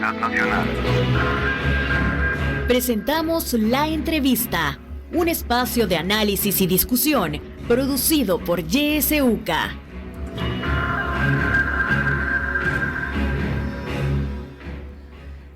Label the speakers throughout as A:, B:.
A: Seguridad Nacional.
B: Presentamos La Entrevista, un espacio de análisis y discusión producido por YSUCA.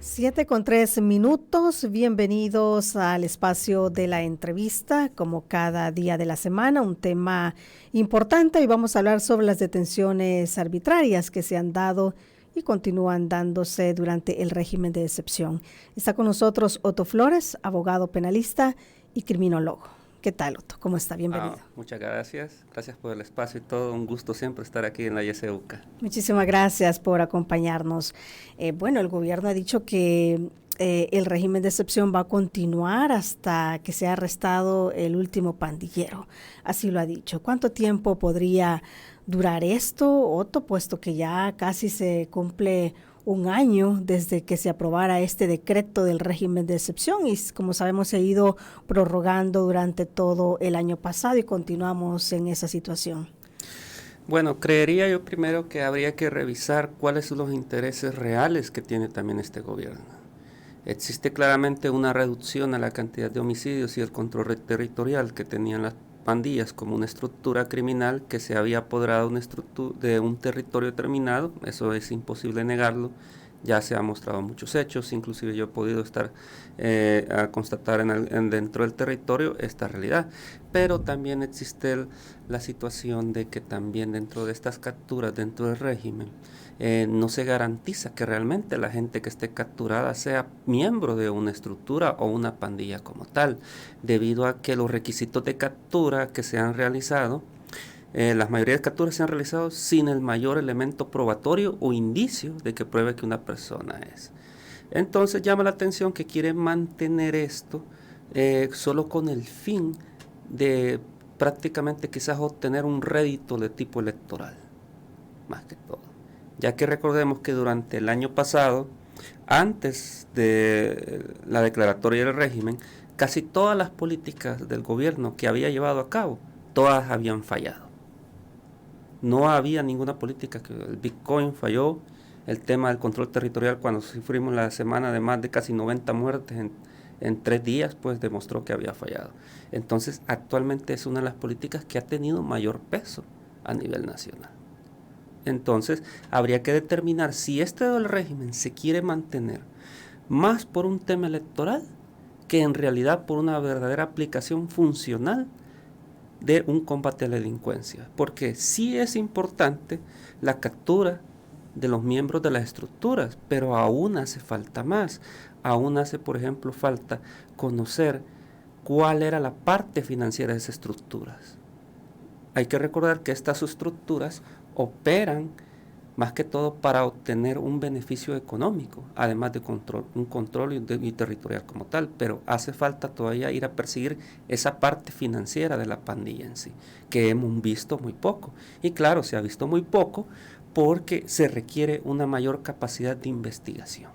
C: Siete con 3 minutos, bienvenidos al espacio de La Entrevista, como cada día de la semana, un tema importante. Hoy vamos a hablar sobre las detenciones arbitrarias que se han dado y continúan dándose durante el régimen de excepción. Está con nosotros Otto Flores, abogado penalista y criminólogo. ¿Qué tal, Otto? ¿Cómo está? Bienvenido.
D: Muchas gracias. Gracias por el espacio y todo. Un gusto siempre estar aquí en la YSUCA.
C: Muchísimas gracias por acompañarnos. El gobierno ha dicho que el régimen de excepción va a continuar hasta que sea arrestado el último pandillero. Así lo ha dicho. ¿Cuánto tiempo podría durar esto, Otto, puesto que ya casi se cumple un año desde que se aprobara este decreto del régimen de excepción y, como sabemos, se ha ido prorrogando durante todo el año pasado y continuamos en esa situación?
D: Bueno, creería yo primero que habría que revisar cuáles son los intereses reales que tiene también este gobierno. Existe claramente una reducción a la cantidad de homicidios y el control territorial que tenían las pandillas como una estructura criminal que se había apoderado de un territorio determinado. Eso es imposible negarlo. Ya se han mostrado muchos hechos, inclusive yo he podido a constatar dentro del territorio esta realidad. Pero también existe la situación de que también dentro de estas capturas, dentro del régimen, no se garantiza que realmente la gente que esté capturada sea miembro de una estructura o una pandilla como tal, debido a que los requisitos de captura que se han realizado, las mayoría de capturas se han realizado sin el mayor elemento probatorio o indicio de que pruebe que una persona es. Entonces llama la atención que quieren mantener esto solo con el fin de prácticamente quizás obtener un rédito de tipo electoral, más que todo. Ya que recordemos que durante el año pasado, antes de la declaratoria del régimen, casi todas las políticas del gobierno que había llevado a cabo, todas habían fallado. No había ninguna política, que el Bitcoin falló, el tema del control territorial cuando sufrimos la semana de más de casi 90 muertes en 3 días, pues demostró que había fallado. Entonces, actualmente es una de las políticas que ha tenido mayor peso a nivel nacional. Entonces, habría que determinar si este del régimen se quiere mantener más por un tema electoral que en realidad por una verdadera aplicación funcional de un combate a la delincuencia, porque sí es importante la captura de los miembros de las estructuras, pero aún hace falta más. Aún hace, por ejemplo, falta conocer cuál era la parte financiera de esas estructuras. Hay que recordar que estas estructuras operan más que todo para obtener un beneficio económico, además de un control y territorial como tal, pero hace falta todavía ir a perseguir esa parte financiera de la pandilla en sí, que hemos visto muy poco. Y claro, se ha visto muy poco porque se requiere una mayor capacidad de investigación.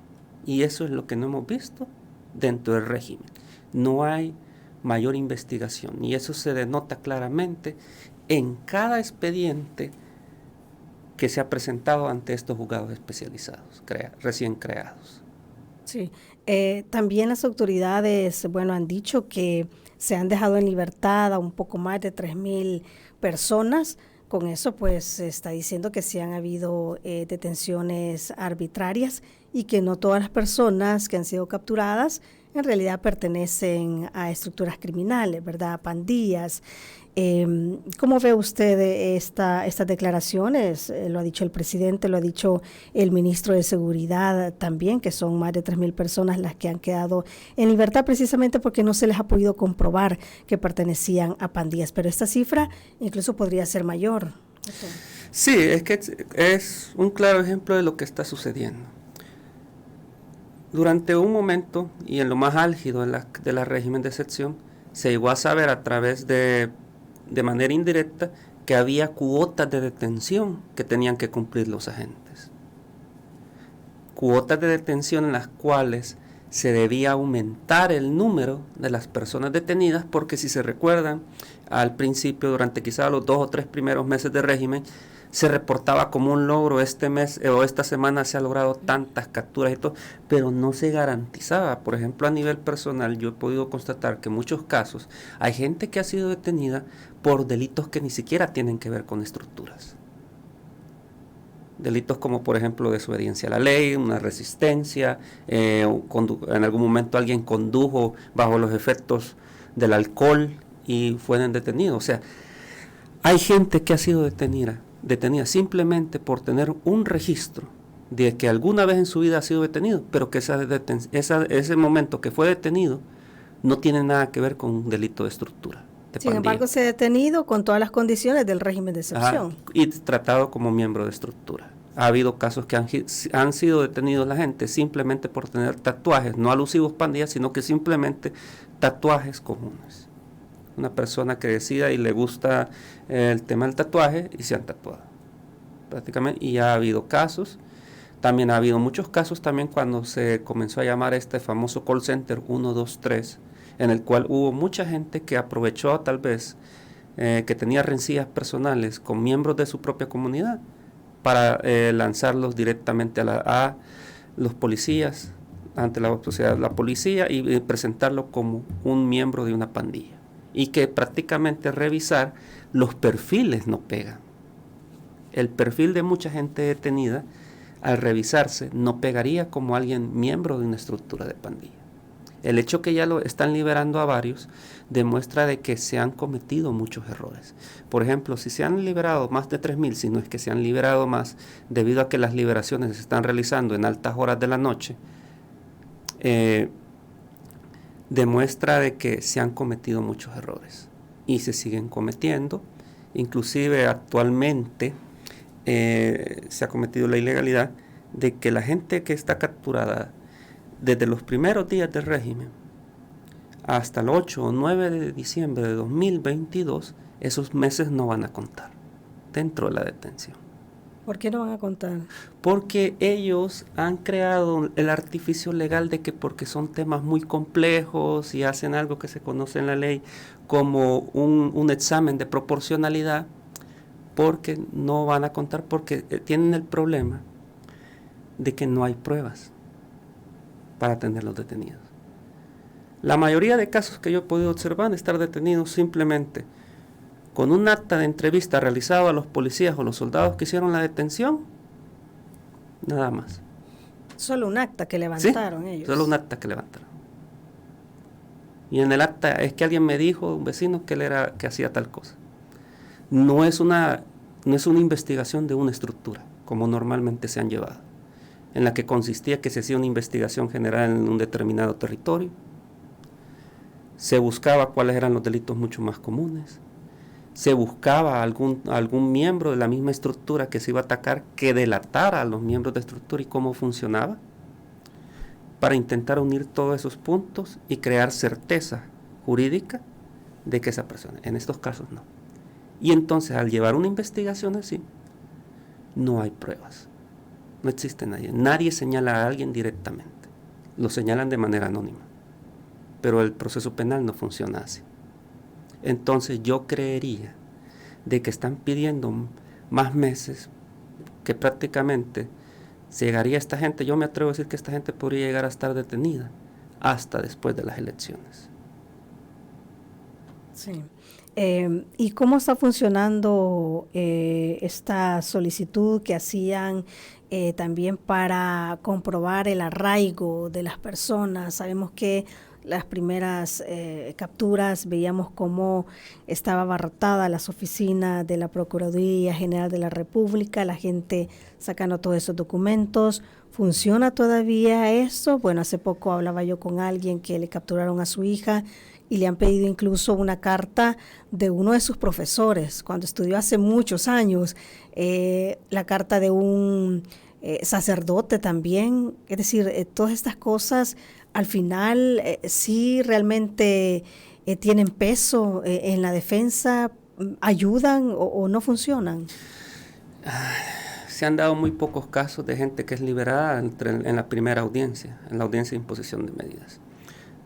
D: Y eso es lo que no hemos visto dentro del régimen. No hay mayor investigación y eso se denota claramente en cada expediente que se ha presentado ante estos juzgados especializados, recién creados.
C: Sí, también las autoridades, han dicho que se han dejado en libertad a un poco más de 3,000 personas. Con eso, pues, se está diciendo que sí han habido detenciones arbitrarias y que no todas las personas que han sido capturadas en realidad pertenecen a estructuras criminales, ¿verdad? A pandillas. ¿Cómo ve usted estas declaraciones? Lo ha dicho el presidente, lo ha dicho el ministro de Seguridad también, que son más de 3,000 personas las que han quedado en libertad precisamente porque no se les ha podido comprobar que pertenecían a pandillas. Pero esta cifra incluso podría ser mayor.
D: Sí, es que es un claro ejemplo de lo que está sucediendo. Durante un momento, y en lo más álgido de la régimen de excepción, se llegó a saber a través de manera indirecta que había cuotas de detención que tenían que cumplir los agentes. Cuotas de detención en las cuales se debía aumentar el número de las personas detenidas, porque si se recuerdan, al principio, durante quizá los 2 o 3 primeros meses de régimen, se reportaba como un logro: este mes o esta semana se ha logrado tantas capturas y todo, pero no se garantizaba. Por ejemplo, a nivel personal, yo he podido constatar que en muchos casos hay gente que ha sido detenida por delitos que ni siquiera tienen que ver con estructuras. Delitos como, por ejemplo, desobediencia a la ley, una resistencia, en algún momento alguien condujo bajo los efectos del alcohol y fueron detenidos. O sea, hay gente que ha sido detenida simplemente por tener un registro de que alguna vez en su vida ha sido detenido, pero que ese momento que fue detenido no tiene nada que ver con un delito de estructura.
C: Sin embargo, se ha detenido con todas las condiciones del régimen de excepción.
D: Y tratado como miembro de estructura. Ha habido casos que han sido detenidos la gente simplemente por tener tatuajes, no alusivos pandillas, sino que simplemente tatuajes comunes. Una persona que decida y le gusta el tema del tatuaje y se han tatuado. Prácticamente, y ya ha habido casos. También ha habido muchos casos también cuando se comenzó a llamar este famoso call center 123, en el cual hubo mucha gente que aprovechó tal vez que tenía rencillas personales con miembros de su propia comunidad para lanzarlos directamente a los policías, ante la policía, y presentarlo como un miembro de una pandilla. Y que prácticamente revisar los perfiles no pegan. El perfil de mucha gente detenida, al revisarse, no pegaría como alguien miembro de una estructura de pandilla. El hecho que ya lo están liberando a varios demuestra de que se han cometido muchos errores. Por ejemplo, si se han liberado más de 3.000, si no es que se han liberado más, debido a que las liberaciones se están realizando en altas horas de la noche, demuestra de que se han cometido muchos errores y se siguen cometiendo. Inclusive actualmente se ha cometido la ilegalidad de que la gente que está capturada desde los primeros días del régimen hasta el 8 o 9 de diciembre de 2022, esos meses no van a contar dentro de la detención.
C: ¿Por qué no van a contar?
D: Porque ellos han creado el artificio legal de que porque son temas muy complejos y hacen algo que se conoce en la ley como un examen de proporcionalidad, porque no van a contar, porque tienen el problema de que no hay pruebas para tenerlos detenidos. La mayoría de casos que yo he podido observar estar detenidos simplemente con un acta de entrevista realizado a los policías o los soldados que hicieron la detención, nada más.
C: Solo un acta que levantaron, ¿sí? Ellos.
D: Solo un acta que levantaron. Y en el acta es que alguien me dijo, un vecino, que hacía tal cosa. No es una investigación de una estructura, como normalmente se han llevado, en la que consistía que se hacía una investigación general en un determinado territorio, se buscaba cuáles eran los delitos mucho más comunes, se buscaba algún miembro de la misma estructura que se iba a atacar que delatara a los miembros de estructura y cómo funcionaba, para intentar unir todos esos puntos y crear certeza jurídica de que esa persona, en estos casos no. Y entonces al llevar una investigación así, no hay pruebas, no existe nadie señala a alguien directamente, lo señalan de manera anónima, pero el proceso penal no funciona así. Entonces yo creería de que están pidiendo más meses, que prácticamente llegaría esta gente, yo me atrevo a decir que esta gente podría llegar a estar detenida hasta después de las elecciones.
C: Sí. ¿Y cómo está funcionando esta solicitud que hacían también para comprobar el arraigo de las personas? Sabemos que las primeras capturas veíamos cómo estaba abarrotada las oficinas de la Procuraduría General de la República, la gente sacando todos esos documentos. ¿Funciona todavía eso? Bueno, hace poco hablaba yo con alguien que le capturaron a su hija y le han pedido incluso una carta de uno de sus profesores, cuando estudió hace muchos años, la carta de un sacerdote también. Es decir, todas estas cosas al final sí realmente tienen peso en la defensa, ayudan o no funcionan.
D: se han dado muy pocos casos de gente que es liberada en la primera audiencia, en la audiencia de imposición de medidas.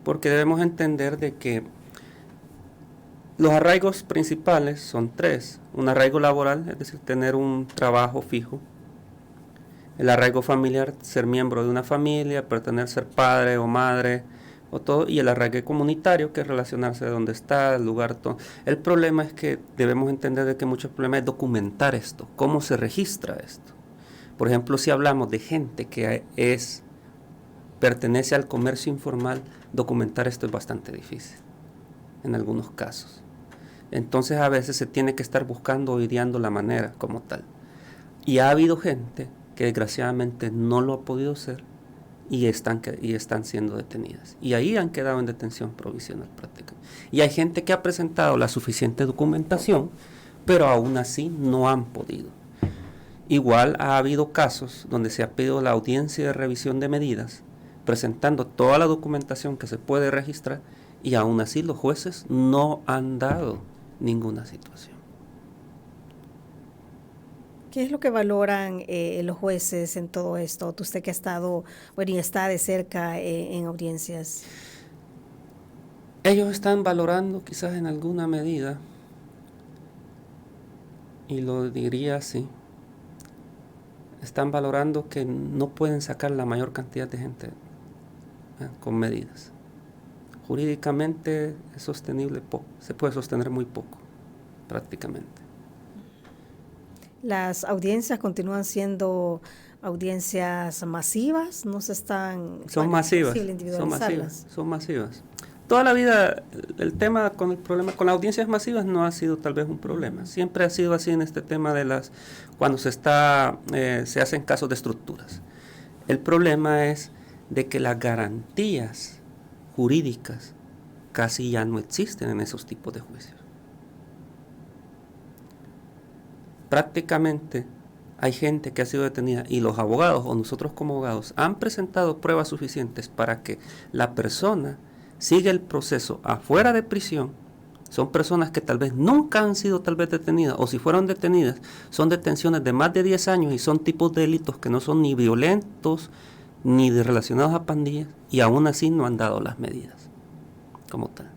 D: Porque debemos entender de que los arraigos principales son tres. Un arraigo laboral, es decir, tener un trabajo fijo. El arraigo familiar, ser miembro de una familia, ser padre o madre, o todo. Y el arraigo comunitario, que es relacionarse de dónde está, el lugar, todo. El problema es que debemos entender de que muchos problemas es documentar esto, cómo se registra esto. Por ejemplo, si hablamos de gente que pertenece al comercio informal, documentar esto es bastante difícil, en algunos casos. Entonces a veces se tiene que estar buscando o ideando la manera como tal. Y ha habido gente que desgraciadamente no lo ha podido hacer y están siendo detenidas. Y ahí han quedado en detención provisional prácticamente. Y hay gente que ha presentado la suficiente documentación, pero aún así no han podido. Igual ha habido casos donde se ha pedido la audiencia de revisión de medidas, presentando toda la documentación que se puede registrar, y aún así los jueces no han dado ninguna situación.
C: ¿Qué es lo que valoran los jueces en todo esto? Usted que ha estado, bueno, y está de cerca en audiencias.
D: Ellos están valorando quizás en alguna medida, y lo diría así, están valorando que no pueden sacar la mayor cantidad de gente con medidas. Jurídicamente es sostenible poco, se puede sostener muy poco, prácticamente.
C: ¿Las audiencias continúan siendo audiencias masivas? ¿No se están...
D: Son masivas, son masivas. Toda la vida el tema con el problema con las audiencias masivas no ha sido tal vez un problema. Siempre ha sido así en este tema de cuando se hacen casos de estructuras. El problema es de que las garantías jurídicas casi ya no existen en esos tipos de juicios. Prácticamente hay gente que ha sido detenida y los abogados o nosotros como abogados han presentado pruebas suficientes para que la persona siga el proceso afuera de prisión. Son personas que tal vez nunca han sido tal vez detenidas, o si fueron detenidas son detenciones de más de 10 años y son tipos de delitos que no son ni violentos ni relacionados a pandillas, y aún así no han dado las medidas como tal.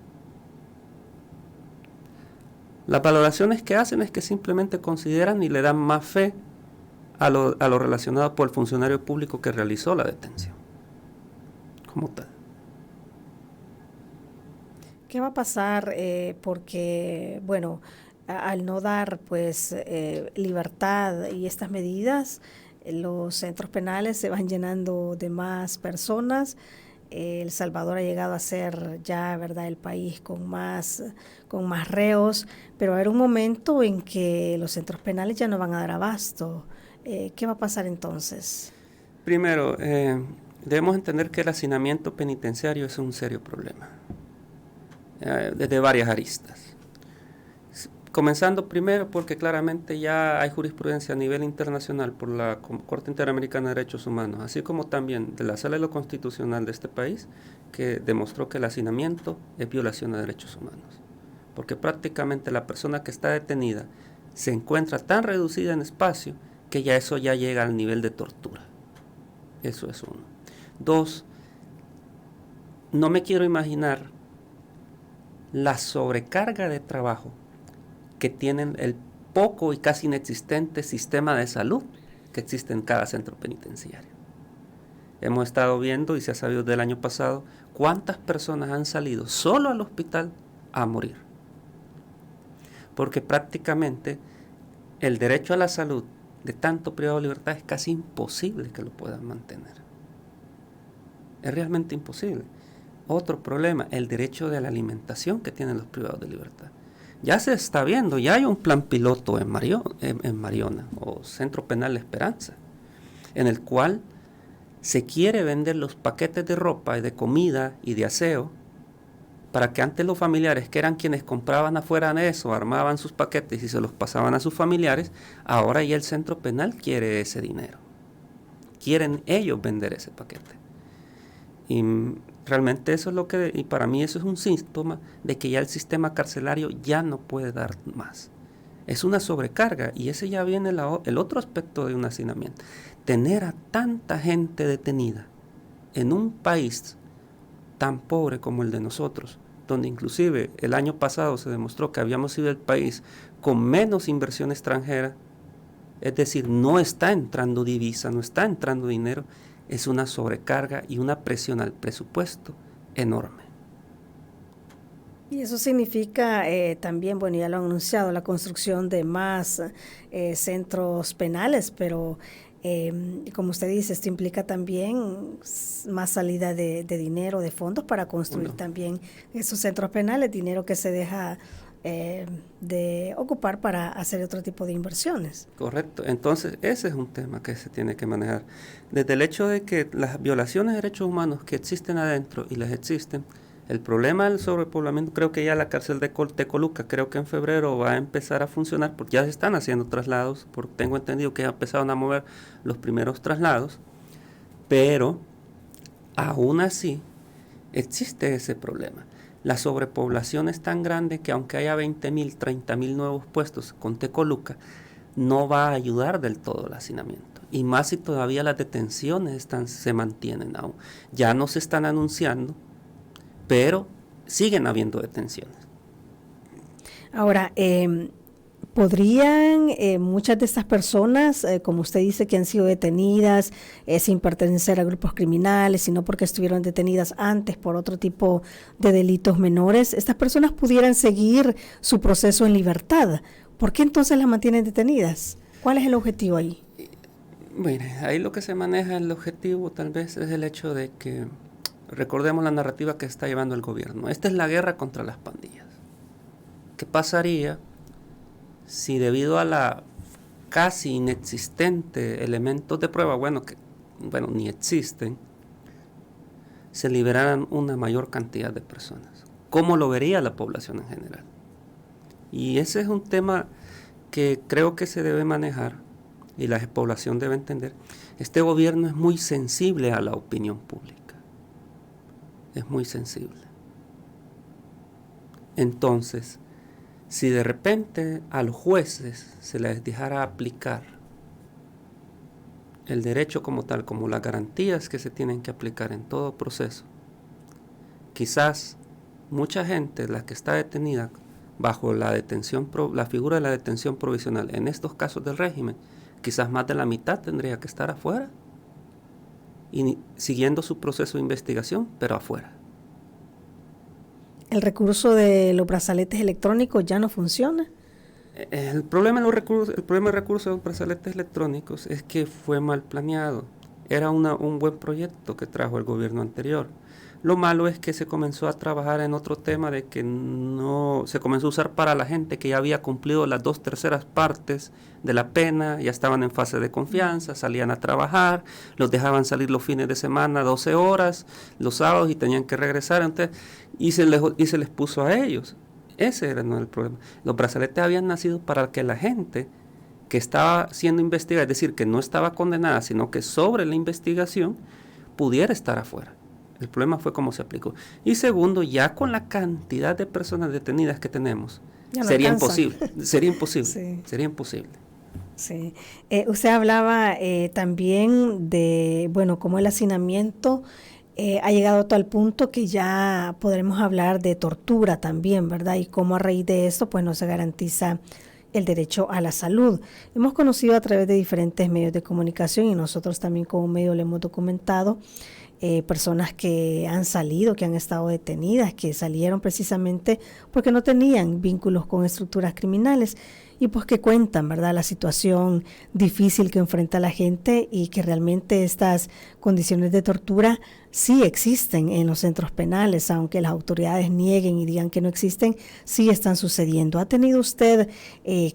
D: Las valoraciones que hacen es que simplemente consideran y le dan más fe a lo relacionado por el funcionario público que realizó la detención como tal.
C: ¿Qué va a pasar? Porque, bueno, al no dar pues libertad y estas medidas, los centros penales se van llenando de más personas. El Salvador ha llegado a ser ya, ¿verdad?, el país con más reos, pero va a haber un momento en que los centros penales ya no van a dar abasto. ¿Qué va a pasar entonces?
D: Primero, debemos entender que el hacinamiento penitenciario es un serio problema, desde varias aristas. Comenzando primero porque claramente ya hay jurisprudencia a nivel internacional por la Corte Interamericana de Derechos Humanos, así como también de la Sala de lo Constitucional de este país, que demostró que el hacinamiento es violación de derechos humanos. Porque prácticamente la persona que está detenida se encuentra tan reducida en espacio que ya eso ya llega al nivel de tortura. Eso es uno. Dos, no me quiero imaginar la sobrecarga de trabajo que tienen el poco y casi inexistente sistema de salud que existe en cada centro penitenciario. Hemos estado viendo, y se ha sabido del año pasado, cuántas personas han salido solo al hospital a morir. Porque prácticamente el derecho a la salud de tanto privado de libertad es casi imposible que lo puedan mantener. Es realmente imposible. Otro problema, el derecho de la alimentación que tienen los privados de libertad. Ya se está viendo, ya hay un plan piloto en Mariona, o Centro Penal La Esperanza, en el cual se quiere vender los paquetes de ropa y de comida y de aseo, para que antes los familiares, que eran quienes compraban afuera de eso, armaban sus paquetes y se los pasaban a sus familiares, ahora ya el centro penal quiere ese dinero. Quieren ellos vender ese paquete. Y realmente eso es y para mí eso es un síntoma de que ya el sistema carcelario ya no puede dar más. Es una sobrecarga, y ese ya viene el otro aspecto de un hacinamiento. Tener a tanta gente detenida en un país tan pobre como el de nosotros, donde inclusive el año pasado se demostró que habíamos sido el país con menos inversión extranjera, es decir, no está entrando divisa, no está entrando dinero, es una sobrecarga y una presión al presupuesto enorme.
C: Y eso significa también, bueno, ya lo han anunciado, la construcción de más centros penales, pero como usted dice, esto implica también más salida de dinero, de fondos para construir también esos centros penales, dinero que se deja de ocupar para hacer otro tipo de inversiones.
D: Correcto, entonces ese es un tema que se tiene que manejar. Desde el hecho de que las violaciones de derechos humanos que existen adentro y las existen, el problema del sobrepoblamiento, creo que ya la cárcel de Tecoluca, creo que en febrero va a empezar a funcionar, porque ya se están haciendo traslados, porque tengo entendido que ya empezaron a mover los primeros traslados, pero aún así existe ese problema. La sobrepoblación es tan grande que aunque haya 20,000, 30,000 nuevos puestos con Tecoluca, no va a ayudar del todo el hacinamiento. Y más si todavía las detenciones se mantienen aún. Ya no se están anunciando, pero siguen habiendo detenciones.
C: Ahora, ¿podrían muchas de estas personas, como usted dice, que han sido detenidas sin pertenecer a grupos criminales, sino porque estuvieron detenidas antes por otro tipo de delitos menores, estas personas pudieran seguir su proceso en libertad? ¿Por qué entonces las mantienen detenidas? ¿Cuál es el objetivo ahí?
D: Mire, ahí lo que se maneja, el objetivo tal vez es el hecho de que recordemos la narrativa que está llevando el gobierno. Esta es la guerra contra las pandillas. ¿Qué pasaría si debido a la casi inexistente elementos de prueba, ni existen, se liberaran una mayor cantidad de personas? ¿Cómo lo vería la población en general? Y ese es un tema que creo que se debe manejar y la población debe entender. Este gobierno es muy sensible a la opinión pública. Es muy sensible. Entonces, si de repente a los jueces se les dejara aplicar el derecho como tal, como las garantías que se tienen que aplicar en todo proceso, quizás mucha gente, la que está detenida bajo la figura de la detención provisional, en estos casos del régimen, quizás más de la mitad tendría que estar afuera y siguiendo su proceso de investigación, pero afuera.
C: ¿El recurso de los brazaletes electrónicos ya no funciona?
D: El problema de recurso de los brazaletes electrónicos es que fue mal planeado. Era un buen proyecto que trajo el gobierno anterior. Lo malo es que se comenzó a trabajar en otro tema de que no se comenzó a usar para la gente que ya había cumplido las 2/3 partes de la pena, ya estaban en fase de confianza, salían a trabajar, los dejaban salir los fines de semana 12 horas, los sábados y tenían que regresar, entonces, y se les puso a ellos. Ese era el problema. Los brazaletes habían nacido para que la gente que estaba siendo investigada, es decir, que no estaba condenada, sino que sobre la investigación pudiera estar afuera. El problema fue cómo se aplicó. Y segundo, ya con la cantidad de personas detenidas que tenemos, sería imposible. Sí. Sería imposible.
C: Sí. Usted hablaba también de, cómo el hacinamiento ha llegado a tal punto que ya podremos hablar de tortura también, ¿verdad? Y cómo a raíz de eso, pues no se garantiza el derecho a la salud. Hemos conocido a través de diferentes medios de comunicación y nosotros también como medio lo hemos documentado, personas que han salido, que han estado detenidas, que salieron precisamente porque no tenían vínculos con estructuras criminales y pues que cuentan, ¿verdad?, la situación difícil que enfrenta la gente y que realmente estas condiciones de tortura sí existen en los centros penales, aunque las autoridades nieguen y digan que no existen, sí están sucediendo. ¿Ha tenido usted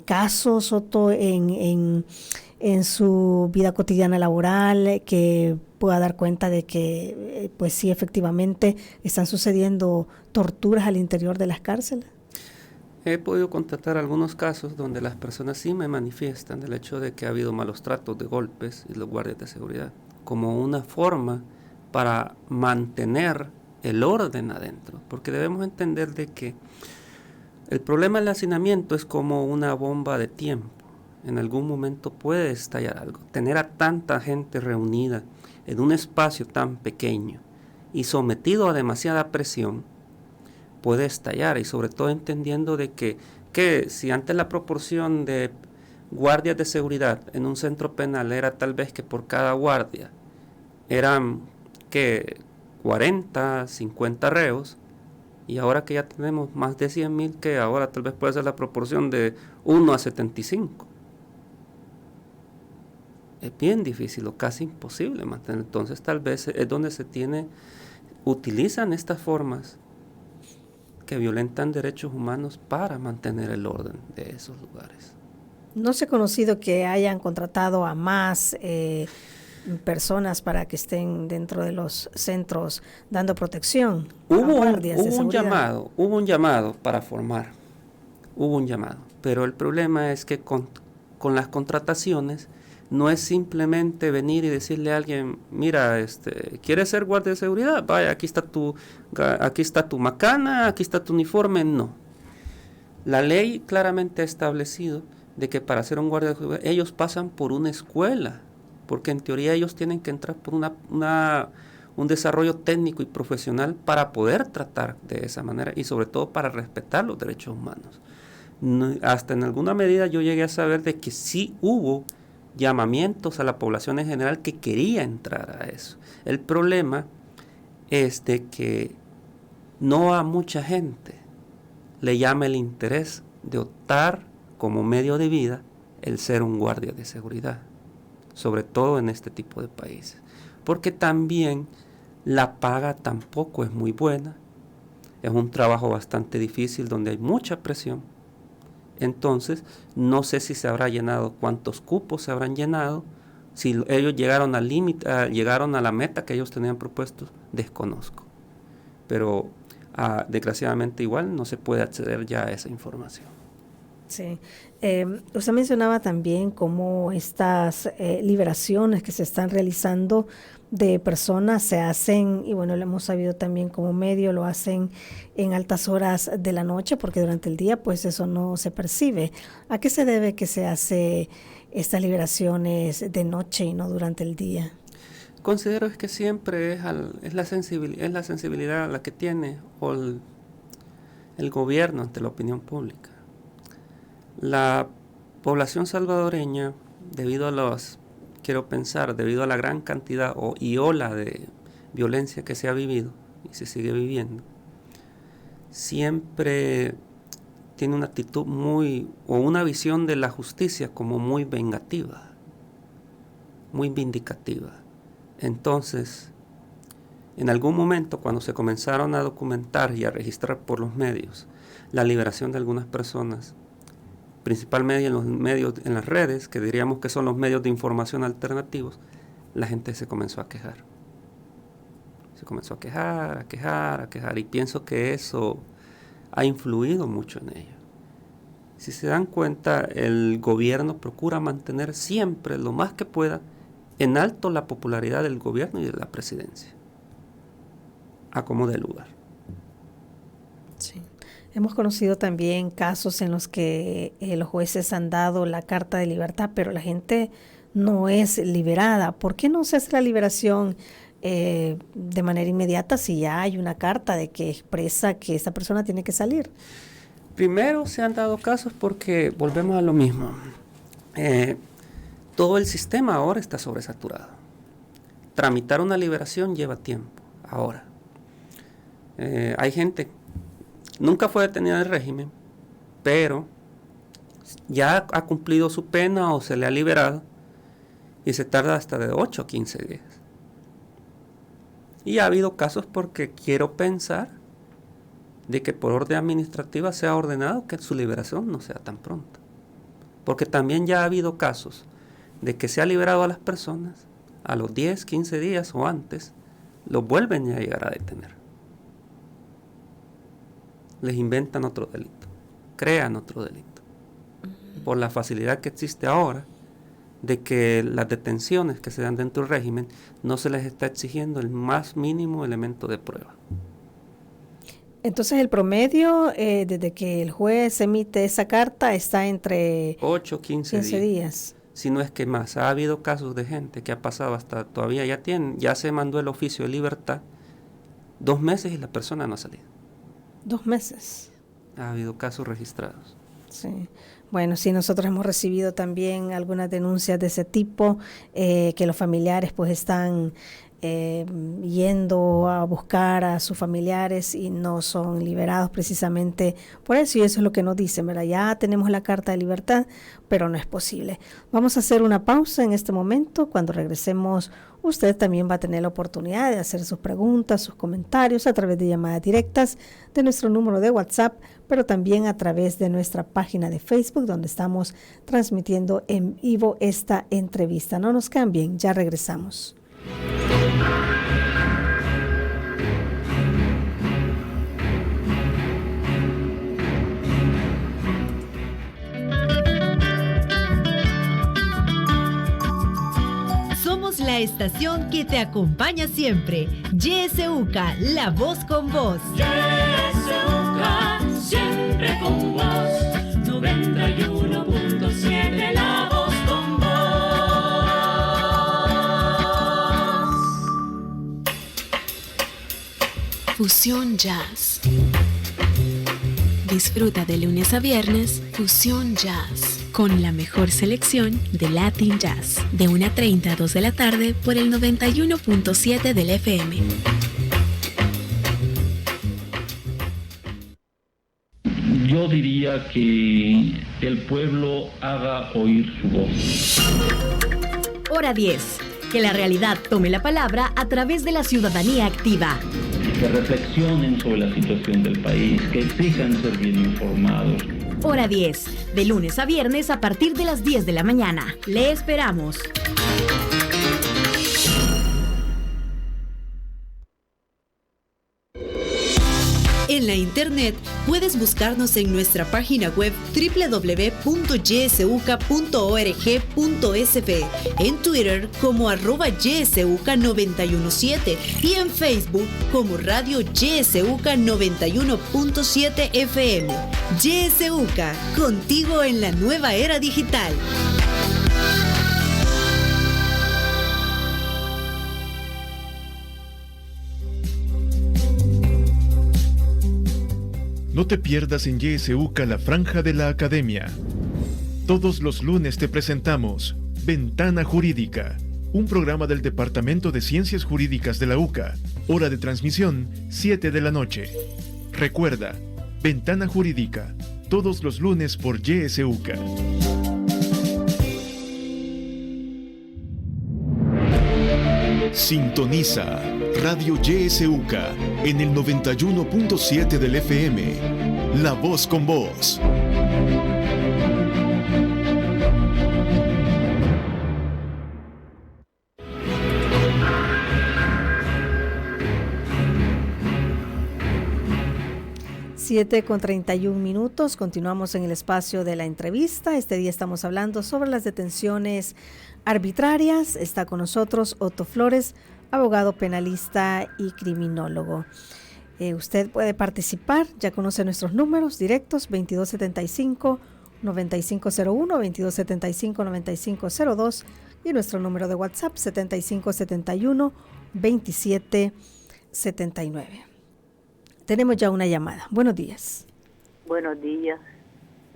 C: casos, Otto, en su vida cotidiana laboral que pueda dar cuenta de que pues sí, efectivamente están sucediendo torturas al interior de las cárceles?
D: He podido constatar algunos casos donde las personas sí me manifiestan del hecho de que ha habido malos tratos de golpes y los guardias de seguridad como una forma para mantener el orden adentro, porque debemos entender de que El problema del hacinamiento es como una bomba de tiempo. En algún momento puede estallar algo. Tener a tanta gente reunida en un espacio tan pequeño y sometido a demasiada presión puede estallar, y sobre todo entendiendo de que si antes la proporción de guardias de seguridad en un centro penal era tal vez que por cada guardia eran 40, 50 reos, y ahora que ya tenemos más de 100,000, que ahora tal vez puede ser la proporción de 1 a 75. Es bien difícil o casi imposible mantener. Entonces tal vez es donde utilizan estas formas que violentan derechos humanos para mantener el orden de esos lugares.
C: No se ha conocido que hayan contratado a más personas para que estén dentro de los centros dando protección.
D: Hubo un llamado para formar, pero el problema es que con las contrataciones no es simplemente venir y decirle a alguien, mira, ¿quieres ser guardia de seguridad? Vaya, aquí está tu macana, aquí está tu uniforme. No. La ley claramente ha establecido de que para ser un guardia de seguridad ellos pasan por una escuela, porque en teoría ellos tienen que entrar por un desarrollo técnico y profesional para poder tratar de esa manera, y sobre todo para respetar los derechos humanos. Hasta en alguna medida yo llegué a saber de que sí hubo llamamientos a la población en general que quería entrar a eso. El problema es de que no a mucha gente le llama el interés de optar como medio de vida el ser un guardia de seguridad, sobre todo en este tipo de países, porque también la paga tampoco es muy buena, es un trabajo bastante difícil donde hay mucha presión. Entonces no sé si se habrá llenado, cuántos cupos se habrán llenado, si ellos llegaron al límite, llegaron a la meta que ellos tenían propuesto, desconozco, pero desgraciadamente igual no se puede acceder ya a esa información.
C: Sí. Usted mencionaba también cómo estas liberaciones que se están realizando de personas se hacen, y bueno, lo hemos sabido también como medio, lo hacen en altas horas de la noche, porque durante el día pues eso no se percibe. ¿A qué se debe que se hace estas liberaciones de noche y no durante el día?
D: Considero es que siempre es la sensibilidad la que tiene o el gobierno ante la opinión pública. La población salvadoreña, debido a la gran cantidad y ola de violencia que se ha vivido y se sigue viviendo, siempre tiene una actitud una visión de la justicia como muy vengativa, muy vindicativa. Entonces, en algún momento, cuando se comenzaron a documentar y a registrar por los medios la liberación de algunas personas, principalmente en las redes, que diríamos que son los medios de información alternativos, la gente se comenzó a quejar. Se comenzó a quejar, y pienso que eso ha influido mucho en ello. Si se dan cuenta, el gobierno procura mantener siempre lo más que pueda en alto la popularidad del gobierno y de la presidencia, a como dé lugar.
C: Sí. Hemos conocido también casos en los que los jueces han dado la carta de libertad, pero la gente no es liberada. ¿Por qué no se hace la liberación de manera inmediata si ya hay una carta de que expresa que esa persona tiene que salir?
D: Primero se han dado casos porque volvemos a lo mismo. Todo el sistema ahora está sobresaturado. Tramitar una liberación lleva tiempo. Ahora, hay gente nunca fue detenida en el régimen, pero ya ha cumplido su pena o se le ha liberado, y se tarda hasta de 8 a 15 días. Y ha habido casos porque quiero pensar de que por orden administrativa se ha ordenado que su liberación no sea tan pronta. Porque también ya ha habido casos de que se ha liberado a las personas, a los 10, 15 días o antes, los vuelven a llegar a detener. Les inventan otro delito, crean otro delito, por la facilidad que existe ahora de que las detenciones que se dan dentro del régimen no se les está exigiendo el más mínimo elemento de prueba.
C: Entonces el promedio desde que el juez emite esa carta está entre
D: 8 15
C: días.
D: Si no es que más. Ha habido casos de gente que ha pasado hasta todavía ya se mandó el oficio de libertad 2 meses y la persona no ha salido.
C: 2 meses.
D: Ha habido casos registrados.
C: Sí. Bueno, sí, nosotros hemos recibido también algunas denuncias de ese tipo, que los familiares pues están yendo a buscar a sus familiares y no son liberados precisamente por eso, y eso es lo que nos dicen, ¿verdad? Ya tenemos la carta de libertad, pero no es posible. Vamos a hacer una pausa en este momento. Cuando regresemos, usted también va a tener la oportunidad de hacer sus preguntas, sus comentarios a través de llamadas directas de nuestro número de WhatsApp, pero también a través de nuestra página de Facebook, donde estamos transmitiendo en vivo esta entrevista. No nos cambien, ya regresamos.
B: Somos la estación que te acompaña siempre. YSUCA, la voz con vos.
A: YSUCA, siempre con vos. 91.7, la voz con vos.
E: Fusión Jazz. Disfruta de lunes a viernes Fusión Jazz con la mejor selección de Latin Jazz de 1:30 a 2 de la tarde por el 91.7 del FM.
F: Yo diría que el pueblo haga oír su voz.
B: Hora 10. Que la realidad tome la palabra a través de la ciudadanía activa.
F: Que reflexionen sobre la situación del país, que exijan ser bien informados.
B: Hora 10. De lunes a viernes a partir de las 10 de la mañana. Le esperamos. En la internet puedes buscarnos en nuestra página web www.ysuca.org.sb, en Twitter como @ysuca917 y en Facebook como Radio YSUCA 91.7 FM. YSUCA, contigo en la nueva era digital.
G: No te pierdas en YSUCA la franja de la academia. Todos los lunes te presentamos Ventana Jurídica, un programa del Departamento de Ciencias Jurídicas de la UCA. Hora de transmisión, 7 de la noche. Recuerda, Ventana Jurídica, todos los lunes por YSUCA. Sintoniza Radio YSUCA en el 91.7 del FM. La voz con vos.
C: Siete con 31 minutos. Continuamos en el espacio de la entrevista. Este día estamos hablando sobre las detenciones arbitrarias. Está con nosotros Otto Flores, abogado penalista y criminólogo. Usted puede participar, ya conoce nuestros números directos, 2275-9501, 2275-9502 y nuestro número de WhatsApp, 7571-2779. Tenemos ya una llamada. Buenos días.
H: Buenos días.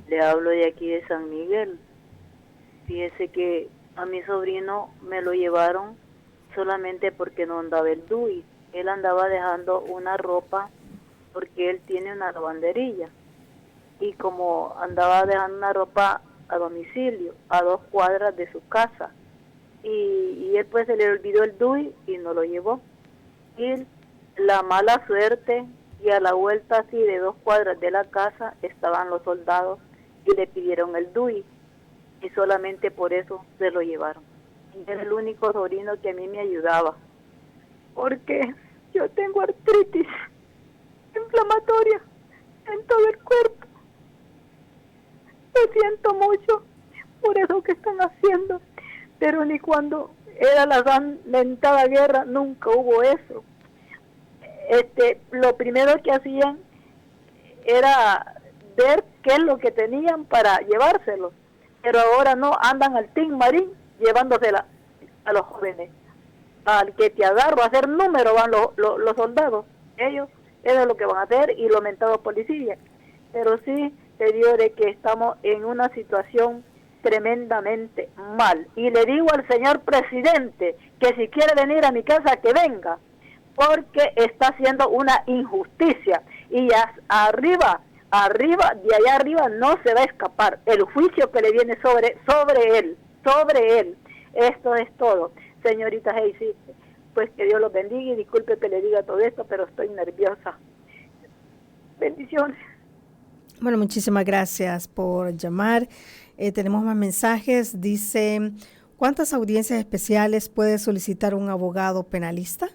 H: Le hablo de aquí de San Miguel. Fíjese que a mi sobrino me lo llevaron solamente porque no andaba el DUI. Él andaba dejando una ropa porque él tiene una lavandería. Y como andaba dejando una ropa a domicilio, a 2 cuadras de su casa. Y él pues se le olvidó el DUI y no lo llevó. Y la mala suerte, y a la vuelta así de 2 cuadras de la casa estaban los soldados y le pidieron el DUI. Y solamente por eso se lo llevaron. Era el único sobrino que a mí me ayudaba, porque yo tengo artritis inflamatoria en todo el cuerpo. Lo siento mucho por eso que están haciendo, pero ni cuando era la lamentada guerra nunca hubo eso. Lo primero que hacían era ver qué es lo que tenían para llevárselos, pero ahora no, andan al Team Marín llevándosela a los jóvenes. Al que te agarro a hacer número van los soldados, ellos, eso es lo que van a hacer, y los mentados policías. Pero sí, te digo de que estamos en una situación tremendamente mal, y le digo al señor presidente que si quiere venir a mi casa que venga, porque está haciendo una injusticia, y arriba, de allá arriba no se va a escapar el juicio que le viene sobre él. Esto es todo. Señorita Heisy, pues que Dios los bendiga, y disculpe que le diga todo esto, pero estoy nerviosa. Bendiciones.
C: Bueno, muchísimas gracias por llamar. Tenemos más mensajes. Dice, ¿cuántas audiencias especiales puede solicitar un abogado penalista?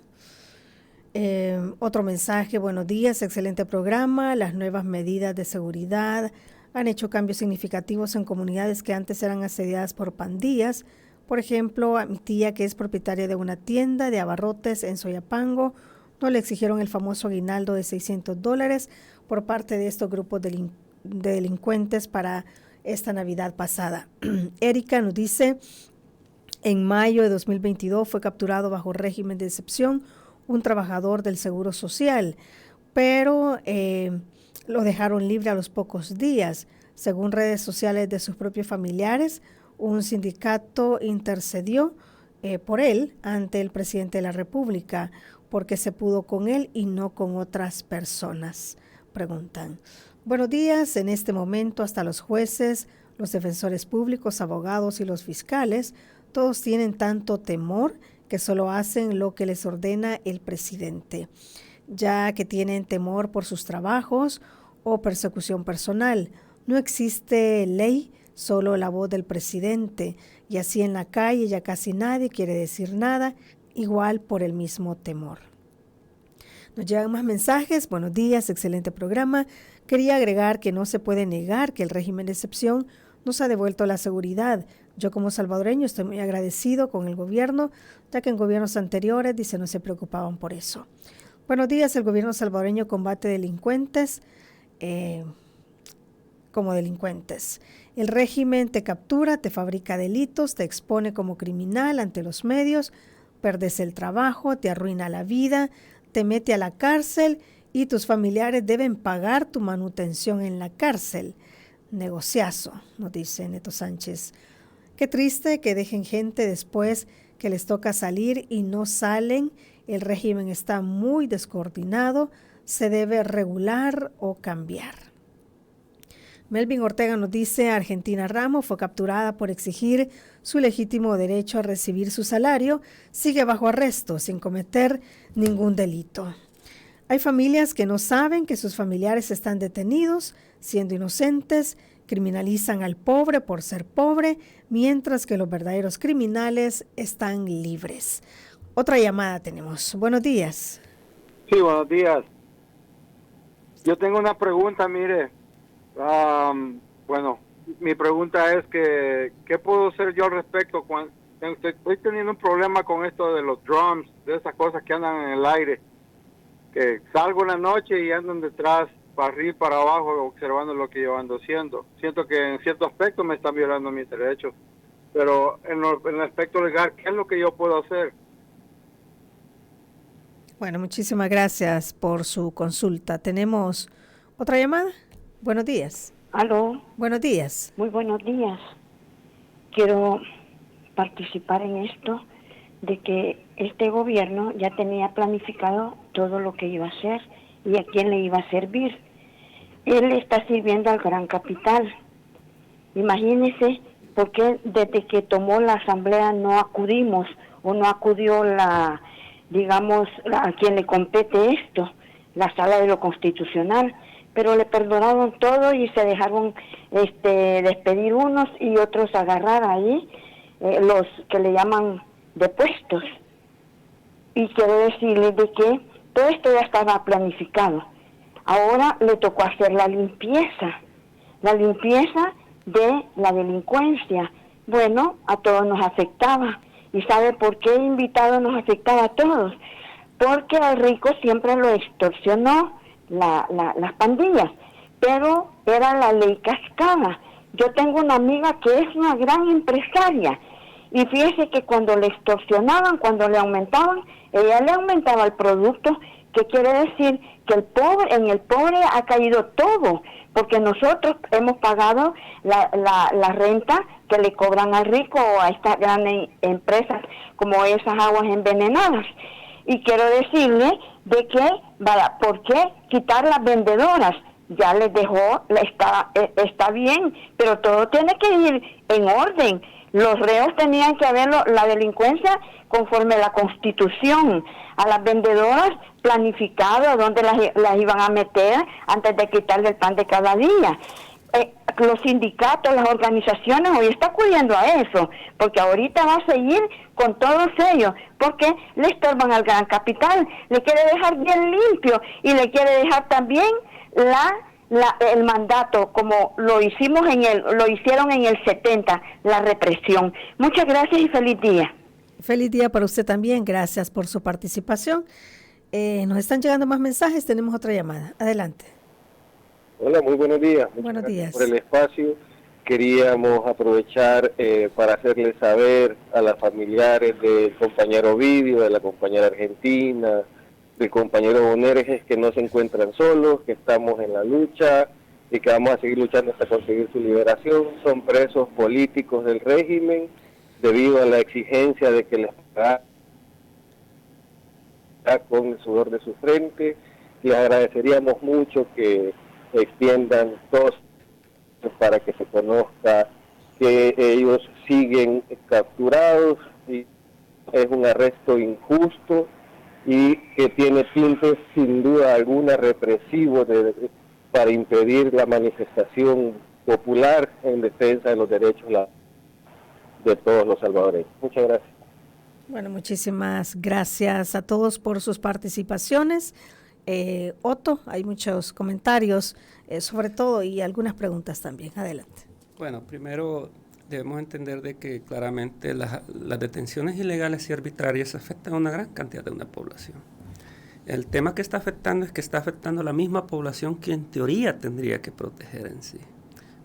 C: Otro mensaje, buenos días, excelente programa. Las nuevas medidas de seguridad han hecho cambios significativos en comunidades que antes eran asediadas por pandillas. Por ejemplo, a mi tía, que es propietaria de una tienda de abarrotes en Soyapango, no le exigieron el famoso aguinaldo de $600 por parte de estos grupos de delincuentes para esta Navidad pasada. Erika nos dice, en mayo de 2022 fue capturado bajo régimen de excepción un trabajador del Seguro Social, pero lo dejaron libre a los pocos días. Según redes sociales de sus propios familiares, un sindicato intercedió por él ante el presidente de la República porque se pudo con él y no con otras personas, preguntan. Buenos días, en este momento hasta los jueces, los defensores públicos, abogados y los fiscales, todos tienen tanto temor que solo hacen lo que les ordena el presidente, ya que tienen temor por sus trabajos o persecución personal. No existe ley, solo la voz del presidente, y así en la calle ya casi nadie quiere decir nada, igual por el mismo temor. Nos llegan más mensajes. Buenos días, excelente programa. Quería agregar que no se puede negar que el régimen de excepción nos ha devuelto la seguridad. Yo como salvadoreño estoy muy agradecido con el gobierno, ya que en gobiernos anteriores, dice, no se preocupaban por eso. Buenos días, el gobierno salvadoreño combate delincuentes como delincuentes. El régimen te captura, te fabrica delitos, te expone como criminal ante los medios, perdes el trabajo, te arruina la vida, te mete a la cárcel y tus familiares deben pagar tu manutención en la cárcel. Negociazo, nos dice Neto Sánchez. Qué triste que dejen gente después que les toca salir y no salen. El régimen está muy descoordinado, se debe regular o cambiar. Melvin Ortega nos dice, Argentina Ramos fue capturada por exigir su legítimo derecho a recibir su salario, sigue bajo arresto sin cometer ningún delito. Hay familias que no saben que sus familiares están detenidos, siendo inocentes, criminalizan al pobre por ser pobre, mientras que los verdaderos criminales están libres. Otra llamada tenemos. Buenos días.
I: Sí, buenos días. Yo tengo una pregunta, mire. Bueno, mi pregunta es que ¿qué puedo hacer yo al respecto? Cuando estoy teniendo un problema con esto de los drones, de esas cosas que andan en el aire, que salgo en la noche y andan detrás, para arriba y para abajo, observando lo que yo ando haciendo. Siento que en cierto aspecto me están violando mis derechos, pero en el aspecto legal, ¿qué es lo que yo puedo hacer?
C: Bueno, muchísimas gracias por su consulta. ¿Tenemos otra llamada? Buenos días.
J: Aló.
C: Buenos días.
J: Muy buenos días. Quiero participar en esto de que este gobierno ya tenía planificado todo lo que iba a hacer y a quién le iba a servir. Él está sirviendo al gran capital. Imagínese por qué desde que tomó la asamblea no acudimos o no acudió a quien le compete esto, la sala de lo constitucional. Pero le perdonaron todo y se dejaron despedir unos y otros agarrar ahí los que le llaman depuestos. Y quiero decirles de que todo esto ya estaba planificado. Ahora le tocó hacer la limpieza de la delincuencia. Bueno, a todos nos afectaba. ¿Y sabe por qué invitado nos afectaba a todos? Porque al rico siempre lo extorsionó las pandillas. pero era la ley cascada. Yo tengo una amiga que es una gran empresaria, y fíjese que cuando le extorsionaban, cuando le aumentaban, ella le aumentaba el producto, que quiere decir que en el pobre ha caído todo, porque nosotros hemos pagado la renta que le cobran al rico o a estas grandes empresas como esas aguas envenenadas. Y quiero decirle de que, ¿por qué quitar las vendedoras? Ya les dejó, está bien, pero todo tiene que ir en orden. Los reos tenían que haberlo, la delincuencia conforme a la Constitución, a las vendedoras planificado dónde las iban a meter antes de quitarle el pan de cada día. Los sindicatos, las organizaciones hoy están acudiendo a eso, porque ahorita va a seguir con todos ellos, porque le estorban al gran capital, le quiere dejar bien limpio y le quiere dejar también el mandato, como lo hicieron en el 70, la represión. Muchas gracias y feliz día.
C: Feliz día para usted también, gracias por su participación. Nos están llegando más mensajes, tenemos otra llamada. Adelante.
K: Hola, muy buenos días.
C: Buenos días.
K: Por el espacio, queríamos aprovechar para hacerles saber a las familiares del compañero Ovidio, de la compañera Argentina, del compañero Boneres, que no se encuentran solos, que estamos en la lucha y que vamos a seguir luchando hasta conseguir su liberación. Son presos políticos del régimen debido a la exigencia de que les pague con el sudor de su frente. Les agradeceríamos mucho que extiendan todos para que se conozca que ellos siguen capturados y es un arresto injusto y que tiene tintes sin duda alguna represivos para impedir la manifestación popular en defensa de los derechos de todos los salvadoreños. Muchas gracias.
C: Bueno, muchísimas gracias a todos por sus participaciones. Otto, hay muchos comentarios sobre todo y algunas preguntas también. Adelante.
D: Bueno, primero debemos entender de que claramente las detenciones ilegales y arbitrarias afectan a una gran cantidad de una población. El tema que está afectando es que está afectando a la misma población que en teoría tendría que proteger en sí.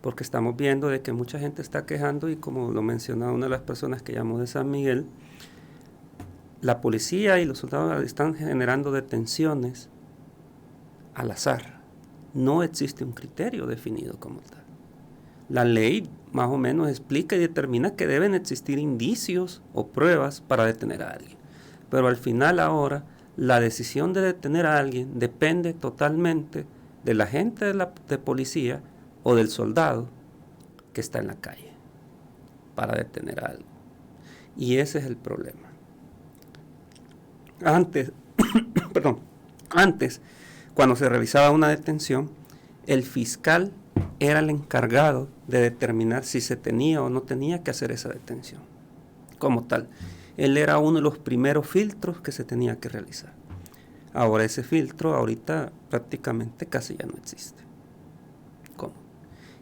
D: Porque estamos viendo de que mucha gente está quejando y como lo mencionaba una de las personas que llamó de San Miguel, la policía y los soldados están generando detenciones al azar. No existe un criterio definido como tal. La ley más o menos explica y determina que deben existir indicios o pruebas para detener a alguien. Pero al final ahora la decisión de detener a alguien depende totalmente del agente de policía o del soldado que está en la calle para detener a algo. Y ese es el problema. Antes, cuando se realizaba una detención, el fiscal era el encargado de determinar si se tenía o no tenía que hacer esa detención. Como tal, él era uno de los primeros filtros que se tenía que realizar. Ahora ese filtro, ahorita prácticamente casi ya no existe. ¿Cómo?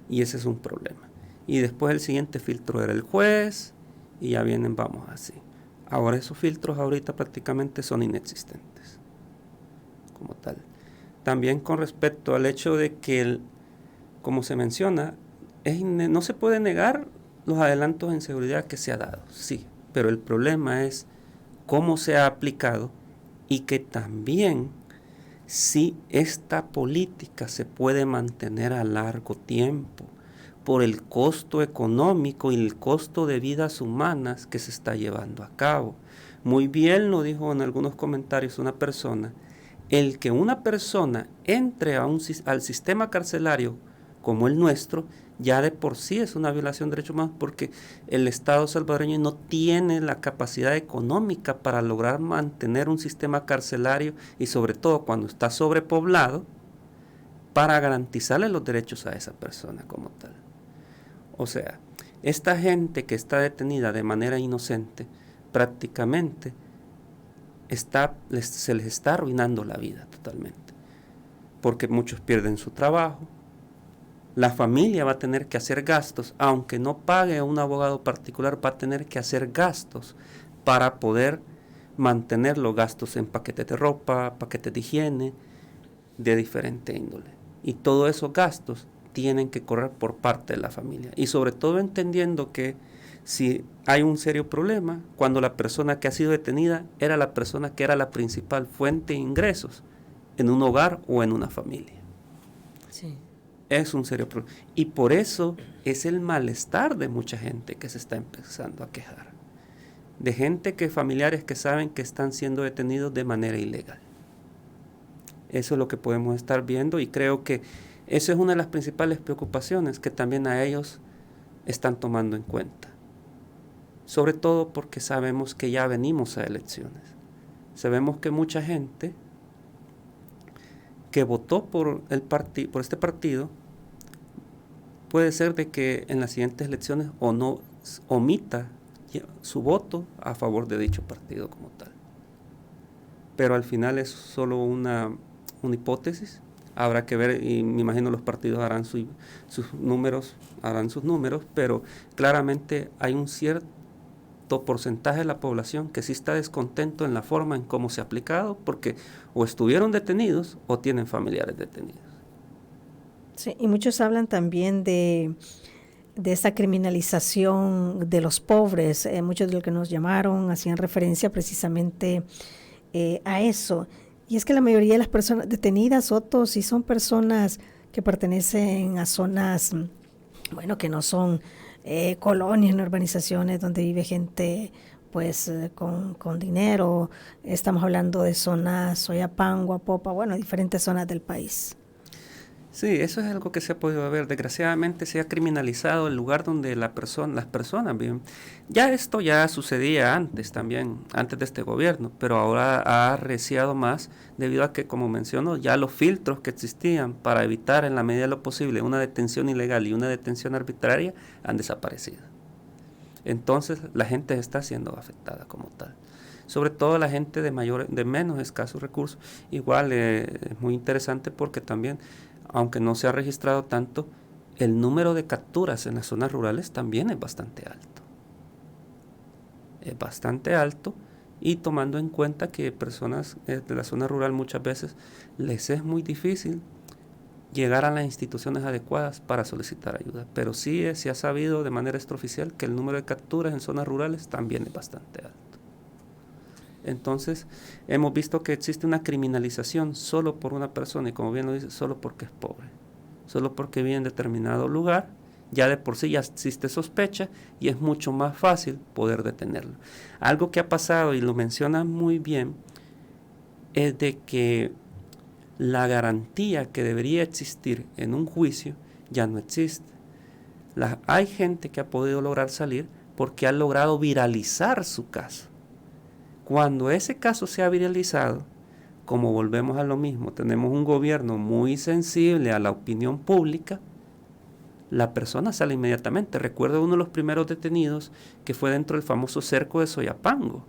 D: Y ese es un problema. Y después el siguiente filtro era el juez, y ya vienen, vamos así. Ahora esos filtros ahorita prácticamente son inexistentes, como tal. También con respecto al hecho de que, como se menciona, no se puede negar los adelantos en seguridad que se ha dado, sí, pero el problema es cómo se ha aplicado y que también si esta política se puede mantener a largo tiempo por el costo económico y el costo de vidas humanas que se está llevando a cabo. Muy bien lo dijo en algunos comentarios una persona, el que una persona entre al sistema carcelario como el nuestro, ya de por sí es una violación de derechos humanos porque el Estado salvadoreño no tiene la capacidad económica para lograr mantener un sistema carcelario y sobre todo cuando está sobrepoblado para garantizarle los derechos a esa persona como tal. O sea, esta gente que está detenida de manera inocente prácticamente se les está arruinando la vida totalmente porque muchos pierden su trabajo. La familia va a tener que hacer gastos, aunque no pague a un abogado particular, va a tener que hacer gastos para poder mantener los gastos en paquetes de ropa, paquetes de higiene, de diferente índole. Y todos esos gastos tienen que correr por parte de la familia. Y sobre todo entendiendo que si hay un serio problema, cuando la persona que ha sido detenida era la persona que era la principal fuente de ingresos en un hogar o en una familia.
C: Sí.
D: Es un serio problema. Y por eso es el malestar de mucha gente que se está empezando a quejar. De gente familiares que saben que están siendo detenidos de manera ilegal. Eso es lo que podemos estar viendo y creo que eso es una de las principales preocupaciones que también a ellos están tomando en cuenta. Sobre todo porque sabemos que ya venimos a elecciones. Sabemos que mucha gente que votó por este partido puede ser de que en las siguientes elecciones o no omita su voto a favor de dicho partido como tal. Pero al final es solo una hipótesis. Habrá que ver, y me imagino los partidos harán sus números, pero claramente hay un cierto porcentaje de la población que sí está descontento en la forma en cómo se ha aplicado, porque o estuvieron detenidos o tienen familiares detenidos.
C: Sí, y muchos hablan también de esta criminalización de los pobres. Muchos de los que nos llamaron hacían referencia precisamente a eso. Y es que la mayoría de las personas detenidas, Otto, sí son personas que pertenecen a zonas, bueno, que no son colonias, no urbanizaciones donde vive gente pues con dinero. Estamos hablando de zonas Soyapango, Apopa, bueno, diferentes zonas del país.
D: Sí, eso es algo que se ha podido ver. Desgraciadamente se ha criminalizado el lugar donde las personas viven. Ya esto ya sucedía antes también, antes de este gobierno, pero ahora ha arreciado más debido a que, como menciono, ya los filtros que existían para evitar en la medida de lo posible una detención ilegal y una detención arbitraria han desaparecido. Entonces la gente está siendo afectada como tal. Sobre todo la gente de menos escasos recursos. Igual es muy interesante porque también, aunque no se ha registrado tanto, el número de capturas en las zonas rurales también es bastante alto. Es bastante alto, y tomando en cuenta que personas de la zona rural muchas veces les es muy difícil llegar a las instituciones adecuadas para solicitar ayuda. Pero sí se ha sabido de manera extraoficial que el número de capturas en zonas rurales también es bastante alto. Entonces, hemos visto que existe una criminalización solo por una persona, y como bien lo dice, solo porque es pobre, solo porque vive en determinado lugar, ya de por sí ya existe sospecha y es mucho más fácil poder detenerlo. Algo que ha pasado, y lo menciona muy bien, es de que la garantía que debería existir en un juicio ya no existe. Hay gente que ha podido lograr salir porque ha logrado viralizar su caso. Cuando ese caso se ha viralizado, como volvemos a lo mismo, tenemos un gobierno muy sensible a la opinión pública, la persona sale inmediatamente. Recuerdo uno de los primeros detenidos que fue dentro del famoso cerco de Soyapango,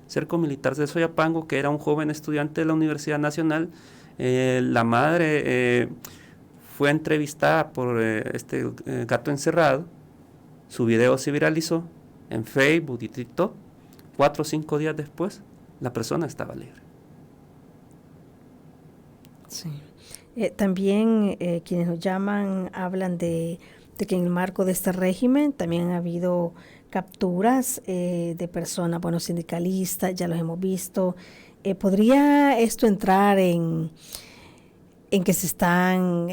D: cerco militar de Soyapango, que era un joven estudiante de la Universidad Nacional. La madre fue entrevistada por este gato encerrado, su video se viralizó en Facebook y TikTok. 4 o 5 días después, la persona estaba libre.
C: Sí. También quienes nos llaman hablan de que en el marco de este régimen también ha habido capturas de personas, bueno, sindicalistas, ya los hemos visto. ¿Podría esto entrar en que se están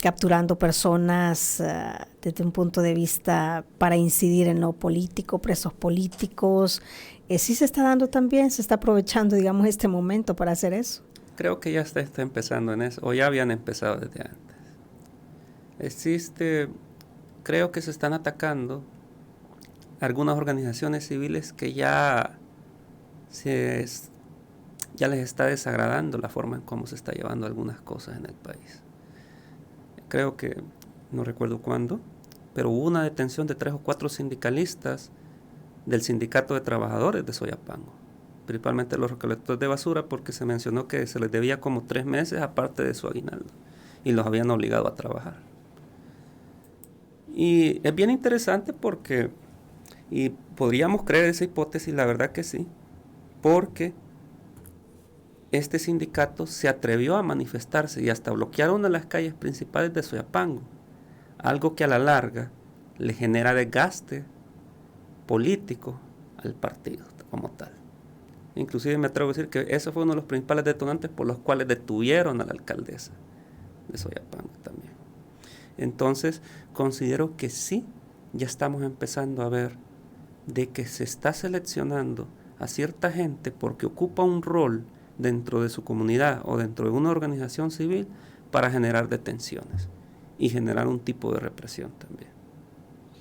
C: capturando personas desde un punto de vista para incidir en lo político, presos políticos? ¿Sí se está dando también, se está aprovechando, digamos, este momento para hacer eso?
D: Creo que ya está empezando en eso, o ya habían empezado desde antes. Creo que se están atacando algunas organizaciones civiles que ya les está desagradando la forma en cómo se está llevando algunas cosas en el país. Creo que, no recuerdo cuándo, pero hubo una detención de 3 o 4 sindicalistas del Sindicato de Trabajadores de Soyapango, principalmente los recolectores de basura, porque se mencionó que se les debía como 3 meses aparte de su aguinaldo y los habían obligado a trabajar. Y es bien interesante porque, y podríamos creer esa hipótesis, la verdad que sí, porque este sindicato se atrevió a manifestarse y hasta bloquearon una de las calles principales de Soyapango, algo que a la larga le genera desgaste político al partido como tal. Inclusive me atrevo a decir que eso fue uno de los principales detonantes por los cuales detuvieron a la alcaldesa de Soyapango también. Entonces, considero que sí, ya estamos empezando a ver de que se está seleccionando a cierta gente porque ocupa un rol dentro de su comunidad o dentro de una organización civil para generar detenciones y generar un tipo de represión también.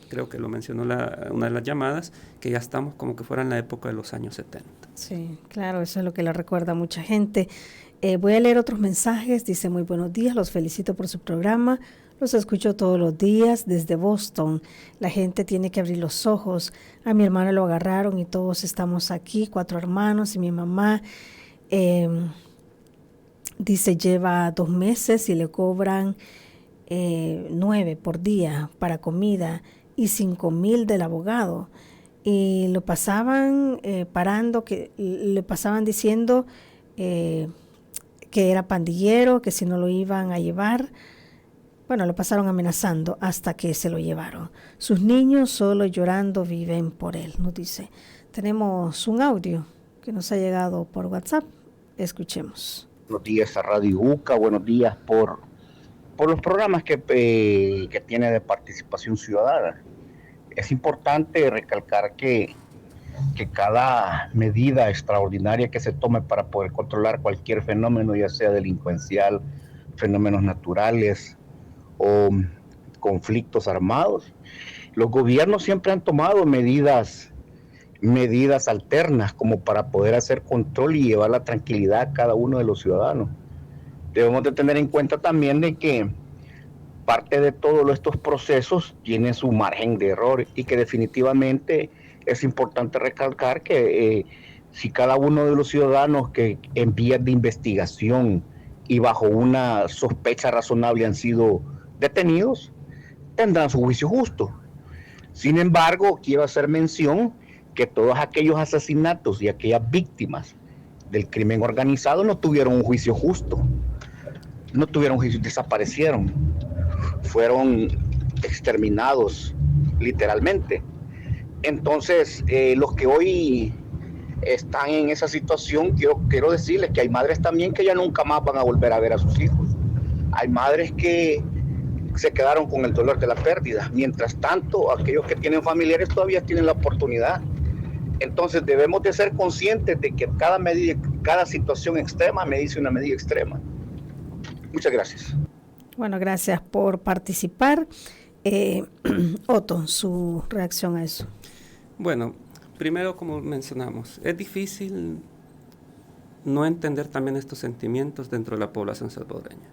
D: Creo que lo mencionó una de las llamadas, que ya estamos como que fuera en la época de los años 70.
C: Sí, claro, eso es lo que le recuerda a mucha gente. Voy a leer otros mensajes. Dice: muy buenos días, los felicito por su programa. Los escucho todos los días desde Boston. La gente tiene que abrir los ojos. A mi hermano lo agarraron y todos estamos aquí, 4 hermanos y mi mamá. Dice, lleva 2 meses y le cobran 9 por día para comida y 5,000 del abogado. Y lo pasaban parando, que le pasaban diciendo que era pandillero, que si no lo iban a llevar. Bueno, lo pasaron amenazando hasta que se lo llevaron. Sus niños solo llorando viven por él, nos dice. Tenemos un audio que nos ha llegado por WhatsApp. Escuchemos.
L: Buenos días a Radio UCA, buenos días por los programas que tiene de participación ciudadana. Es importante recalcar que cada medida extraordinaria que se tome para poder controlar cualquier fenómeno, ya sea delincuencial, fenómenos naturales o conflictos armados, los gobiernos siempre han tomado medidas alternas como para poder hacer control y llevar la tranquilidad a cada uno de los ciudadanos. Debemos de tener en cuenta también de que parte de todos estos procesos tiene su margen de error y que definitivamente es importante recalcar que si cada uno de los ciudadanos que en vías de investigación y bajo una sospecha razonable han sido detenidos, tendrán su juicio justo. Sin embargo, quiero hacer mención que todos aquellos asesinatos y aquellas víctimas del crimen organizado no tuvieron un juicio justo, no tuvieron un juicio, desaparecieron, fueron exterminados literalmente. Entonces, los que hoy están en esa situación, quiero decirles que hay madres también que ya nunca más van a volver a ver a sus hijos. Hay madres que se quedaron con el dolor de la pérdida. Mientras tanto, aquellos que tienen familiares todavía tienen la oportunidad. Entonces debemos de ser conscientes de que cada medida, cada situación extrema me dice una medida extrema. Muchas gracias.
C: Bueno, gracias por participar. Otto, su reacción a eso.
D: Bueno, primero, como mencionamos, es difícil no entender también estos sentimientos dentro de la población salvadoreña.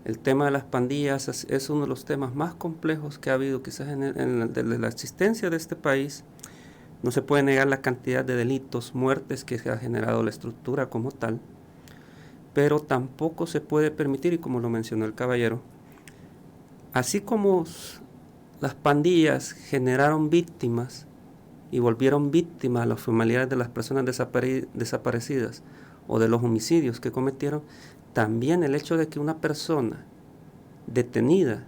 D: El tema de las pandillas es uno de los temas más complejos que ha habido quizás desde la existencia de este país. No se puede negar la cantidad de delitos, muertes que se ha generado la estructura como tal, pero tampoco se puede permitir, y como lo mencionó el caballero, así como las pandillas generaron víctimas y volvieron víctimas a los familiares de las personas desaparecidas o de los homicidios que cometieron, también el hecho de que una persona detenida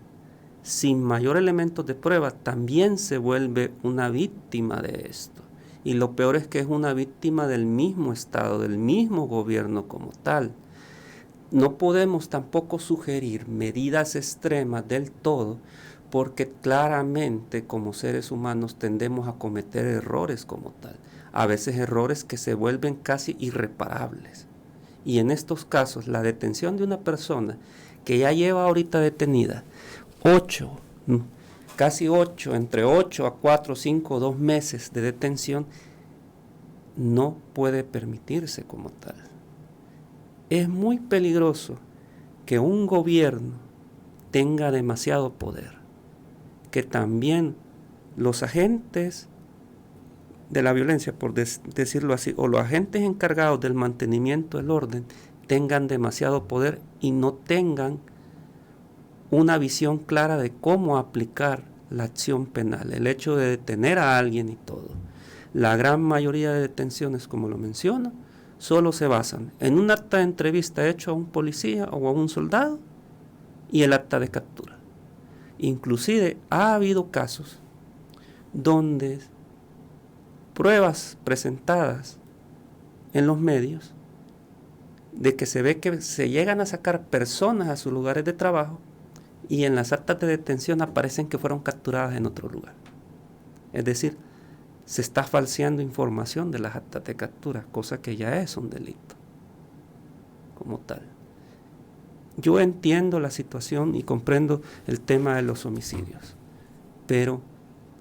D: sin mayor elementos de prueba también se vuelve una víctima de esto. Y lo peor es que es una víctima del mismo Estado, del mismo gobierno como tal. No podemos tampoco sugerir medidas extremas del todo, porque claramente como seres humanos tendemos a cometer errores como tal. A veces errores que se vuelven casi irreparables. Y en estos casos, la detención de una persona que ya lleva ahorita detenida entre 8 a 4, 5, 2 meses de detención, no puede permitirse como tal. Es muy peligroso que un gobierno tenga demasiado poder, que también los agentes de la violencia, por decirlo así, o los agentes encargados del mantenimiento del orden tengan demasiado poder y no tengan una visión clara de cómo aplicar la acción penal, el hecho de detener a alguien y todo. La gran mayoría de detenciones, como lo menciono, solo se basan en un acta de entrevista hecho a un policía o a un soldado y el acta de captura. Inclusive ha habido casos donde pruebas presentadas en los medios de que se ve que se llegan a sacar personas a sus lugares de trabajo y en las actas de detención aparecen que fueron capturadas en otro lugar. Es decir, se está falseando información de las actas de captura, cosa que ya es un delito como tal. Yo entiendo la situación y comprendo el tema de los homicidios, pero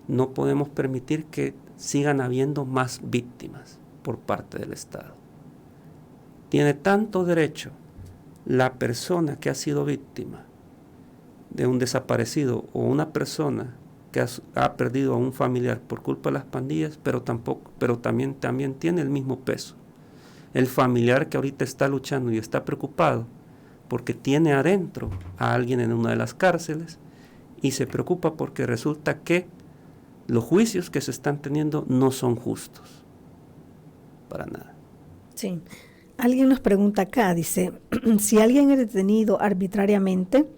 D: no podemos permitir que sigan habiendo más víctimas por parte del Estado. Tiene tanto derecho la persona que ha sido víctima de un desaparecido o una persona que ha perdido a un familiar por culpa de las pandillas, pero también tiene el mismo peso el familiar que ahorita está luchando y está preocupado porque tiene adentro a alguien en una de las cárceles y se preocupa porque resulta que los juicios que se están teniendo no son justos, para nada.
C: Sí. Alguien nos pregunta acá, dice, si alguien es detenido arbitrariamente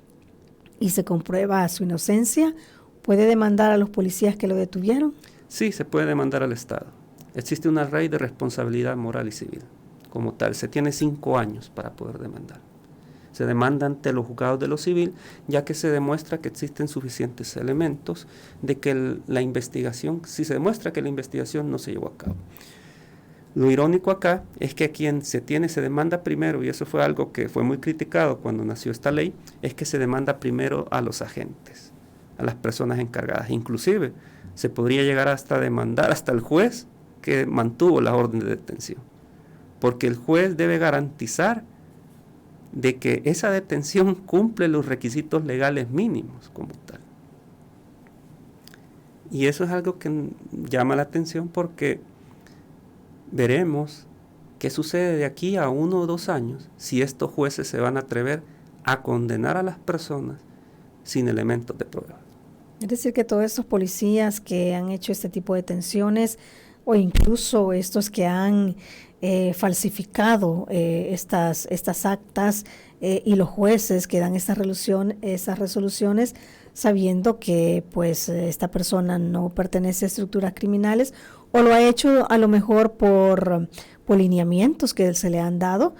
C: y se comprueba su inocencia, ¿puede demandar a los policías que lo detuvieron? Sí, se puede demandar al Estado. Existe una ley de responsabilidad moral y civil. Como tal, se tiene 5 años para poder demandar. Se demanda ante los juzgados de lo civil, ya que se demuestra que existen suficientes elementos de que la investigación, si se demuestra que la investigación no se llevó a cabo. Lo irónico acá es que quien se demanda primero, y eso fue algo que fue muy criticado cuando nació esta ley, es que se demanda primero a los agentes, a las personas encargadas. Inclusive se podría llegar hasta demandar hasta el juez que mantuvo la orden de detención, porque el juez debe garantizar de que esa detención cumple los requisitos legales mínimos como tal. Y eso es algo que llama la atención porque veremos qué sucede de aquí a 1 o 2 años si estos jueces se van a atrever a condenar a las personas sin elementos de prueba. Es decir, que todos estos policías que han hecho este tipo de detenciones o incluso estos que han falsificado estas actas y los jueces que dan esas resoluciones sabiendo que pues esta persona no pertenece a estructuras criminales o lo ha hecho a lo mejor por lineamientos que se le han dado,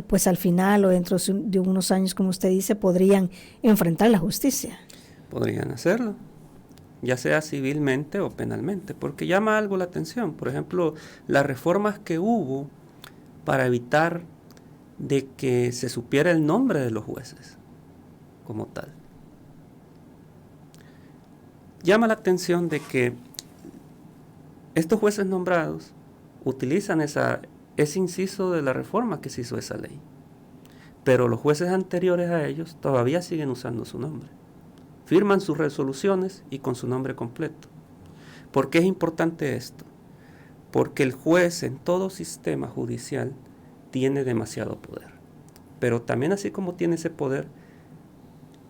C: pues al final o dentro de unos años, como usted dice, podrían enfrentar la justicia. Podrían hacerlo, ya sea civilmente o penalmente, porque llama algo la atención. Por ejemplo, las reformas que hubo para evitar de que se supiera el nombre de los jueces como tal. Llama la atención de que estos jueces nombrados utilizan ese inciso de la reforma que se hizo esa ley, pero los jueces anteriores a ellos todavía siguen usando su nombre. Firman sus resoluciones y con su nombre completo. ¿Por qué es importante esto? Porque el juez en todo sistema judicial tiene demasiado poder, pero también así como tiene ese poder,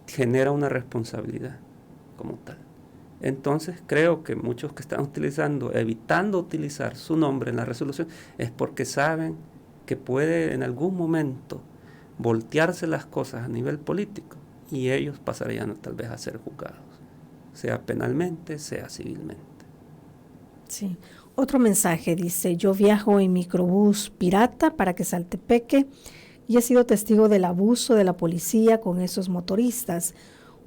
C: genera una responsabilidad como tal. Entonces creo que muchos que están evitando utilizar su nombre en la resolución, es porque saben que puede en algún momento voltearse las cosas a nivel político y ellos pasarían tal vez a ser juzgados, sea penalmente, sea civilmente. Sí. Otro mensaje dice, yo viajo en microbús pirata para Quesaltepeque y he sido testigo del abuso de la policía con esos motoristas.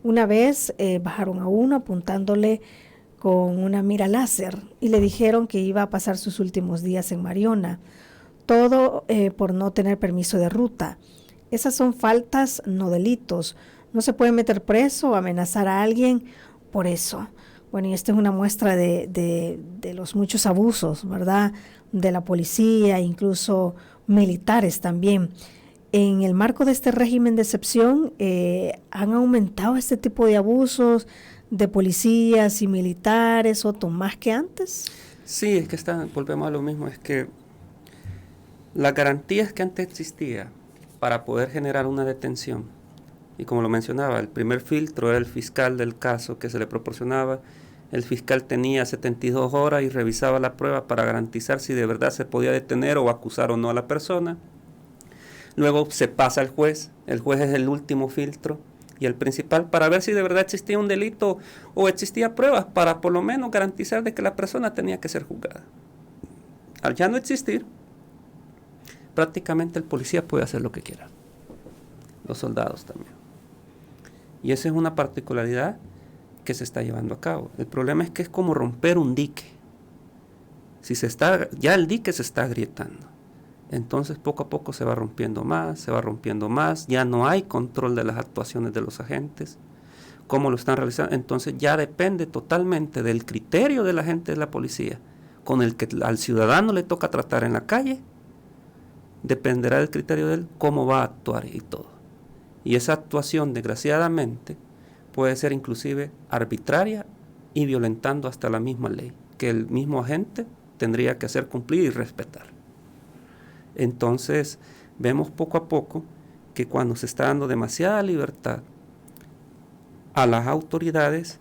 C: Una vez bajaron a uno apuntándole con una mira láser y le dijeron que iba a pasar sus últimos días en Mariona, todo por no tener permiso de ruta. Esas son faltas, no delitos. No se puede meter preso o amenazar a alguien por eso. Bueno, y esta es una muestra de los muchos abusos, ¿verdad? De la policía, incluso militares también. En el marco de este régimen de excepción, ¿han aumentado este tipo de abusos de policías y militares o más que antes? Sí, es que volvemos a lo mismo, es que las garantías que antes existía para poder generar una detención, y como lo mencionaba, el primer filtro era el fiscal del caso que se le proporcionaba
D: El fiscal tenía 72 horas y revisaba la prueba para garantizar si de verdad se podía detener o acusar o no a la persona. Luego se pasa al juez. El juez es el último filtro y el principal para ver si de verdad existía un delito o existía pruebas para por lo menos garantizar de que la persona tenía que ser juzgada. Al ya no existir, prácticamente el policía puede hacer lo que quiera. Los soldados también. Y esa es una particularidad que se está llevando a cabo. El problema es que es como romper un dique. Ya el dique se está agrietando. Entonces poco a poco se va rompiendo más, ya no hay control de las actuaciones de los agentes, cómo lo están realizando. Entonces ya depende totalmente del criterio del agente de la policía, con el que al ciudadano le toca tratar en la calle, dependerá del criterio de él cómo va a actuar y todo. Y esa actuación, desgraciadamente, puede ser inclusive arbitraria y violentando hasta la misma ley, que el mismo agente tendría que hacer cumplir y respetar. Entonces, vemos poco a poco que cuando se está dando demasiada libertad a las autoridades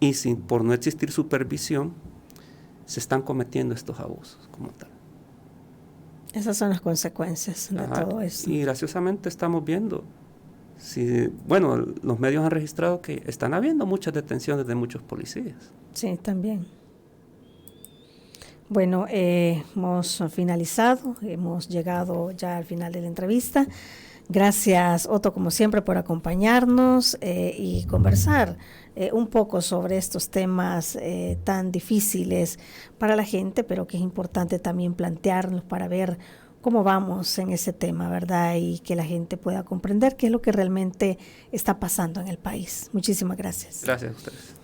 D: y por no existir supervisión, se están cometiendo estos abusos como tal.
C: Esas son las consecuencias de todo eso.
D: Y graciosamente estamos viendo, los medios han registrado que están habiendo muchas detenciones de muchos policías.
C: Sí, también. Bueno, hemos finalizado, hemos llegado ya al final de la entrevista. Gracias, Otto, como siempre, por acompañarnos y conversar un poco sobre estos temas tan difíciles para la gente, pero que es importante también plantearnos para ver cómo vamos en ese tema, ¿verdad? Y que la gente pueda comprender qué es lo que realmente está pasando en el país. Muchísimas gracias.
D: Gracias a ustedes.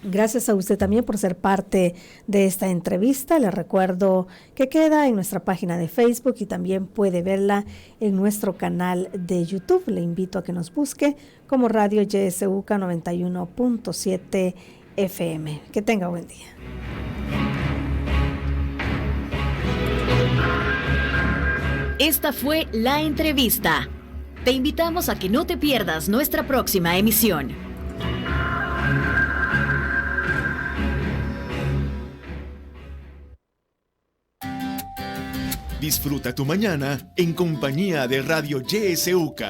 C: Gracias a usted también por ser parte de esta entrevista. Les recuerdo que queda en nuestra página de Facebook y también puede verla en nuestro canal de YouTube. Le invito a que nos busque como Radio YSUK 91.7 FM. Que tenga buen día.
B: Esta fue la entrevista. Te invitamos a que no te pierdas nuestra próxima emisión.
G: Disfruta tu mañana en compañía de Radio YSUK.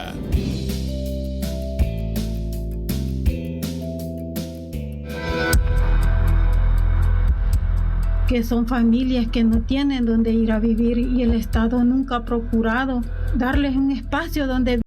M: Que son familias que no tienen donde ir a vivir y el Estado nunca ha procurado darles un espacio donde